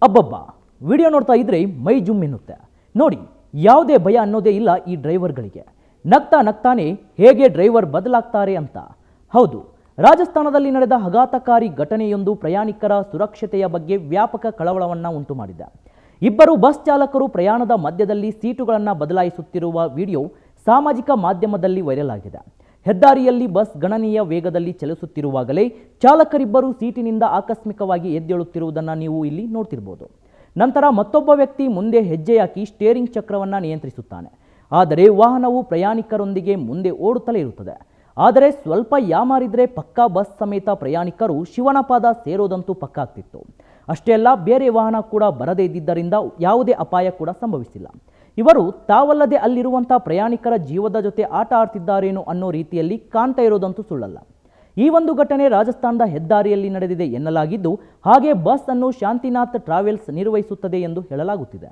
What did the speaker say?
ಅಬ್ಬಬ್ಬಾ ವಿಡಿಯೋ ನೋಡ್ತಾ ಇದ್ರೆ ಮೈ ಜುಮ್ ಎನ್ನುತ್ತೆ. ನೋಡಿ, ಯಾವುದೇ ಭಯ ಅನ್ನೋದೇ ಇಲ್ಲ ಈ ಡ್ರೈವರ್ಗಳಿಗೆ. ನಗ್ತಾ ನಗ್ತಾನೆ ಹೇಗೆ ಡ್ರೈವರ್ ಬದಲಾಗ್ತಾರೆ ಅಂತ. ಹೌದು, ರಾಜಸ್ಥಾನದಲ್ಲಿ ನಡೆದ ಆಘಾತಕಾರಿ ಘಟನೆಯೊಂದು ಪ್ರಯಾಣಿಕರ ಸುರಕ್ಷತೆಯ ಬಗ್ಗೆ ವ್ಯಾಪಕ ಕಳವಳವನ್ನು ಉಂಟು ಮಾಡಿದೆ. ಇಬ್ಬರು ಬಸ್ ಚಾಲಕರು ಪ್ರಯಾಣದ ಮಧ್ಯದಲ್ಲಿ ಸೀಟುಗಳನ್ನು ಬದಲಾಯಿಸುತ್ತಿರುವ ವಿಡಿಯೋ ಸಾಮಾಜಿಕ ಮಾಧ್ಯಮದಲ್ಲಿ ವೈರಲ್ ಆಗಿದೆ. ಹೆದ್ದಾರಿಯಲ್ಲಿ ಬಸ್ ಗಣನೀಯ ವೇಗದಲ್ಲಿ ಚಲಿಸುತ್ತಿರುವಾಗಲೇ ಚಾಲಕರಿಬ್ಬರು ಸೀಟಿನಿಂದ ಆಕಸ್ಮಿಕವಾಗಿ ಎದ್ದೇಳುತ್ತಿರುವುದನ್ನು ನೀವು ಇಲ್ಲಿ ನೋಡ್ತಿರ್ಬೋದು. ನಂತರ ಮತ್ತೊಬ್ಬ ವ್ಯಕ್ತಿ ಮುಂದೆ ಹೆಜ್ಜೆ ಹಾಕಿ ಸ್ಟೇರಿಂಗ್ ಚಕ್ರವನ್ನು ನಿಯಂತ್ರಿಸುತ್ತಾನೆ. ಆದರೆ ವಾಹನವು ಪ್ರಯಾಣಿಕರೊಂದಿಗೆ ಮುಂದೆ ಓಡುತ್ತಲೇ ಇರುತ್ತದೆ. ಆದರೆ ಸ್ವಲ್ಪ ಯಾಮಾರಿದ್ರೆ ಪಕ್ಕಾ ಬಸ್ ಸಮೇತ ಪ್ರಯಾಣಿಕರು ಶಿವನಪಾದ ಸೇರೋದಂತೂ ಪಕ್ಕಾ ಆಗ್ತಿತ್ತು. ಅಷ್ಟೇ ಅಲ್ಲ, ಬೇರೆ ವಾಹನ ಕೂಡ ಬರದೇ ಇದ್ದಿದ್ದರಿಂದ ಯಾವುದೇ ಅಪಾಯ ಕೂಡ ಸಂಭವಿಸಿಲ್ಲ. ಇವರು ತಾವಲ್ಲದೆ ಅಲ್ಲಿರುವಂಥ ಪ್ರಯಾಣಿಕರ ಜೀವದ ಜೊತೆ ಆಟ ಆಡ್ತಿದ್ದಾರೇನೋ ಅನ್ನೋ ರೀತಿಯಲ್ಲಿ ಕಾಣ್ತಾ ಇರೋದಂತೂ ಸುಳ್ಳಲ್ಲ. ಈ ಒಂದು ಘಟನೆ ರಾಜಸ್ಥಾನದ ಹೆದ್ದಾರಿಯಲ್ಲಿ ನಡೆದಿದೆ ಎನ್ನಲಾಗಿದ್ದು, ಹಾಗೆ ಬಸ್ ಅನ್ನು ಶಾಂತಿನಾಥ್ ಟ್ರಾವೆಲ್ಸ್ ನಿರ್ವಹಿಸುತ್ತದೆ ಎಂದು ಹೇಳಲಾಗುತ್ತಿದೆ.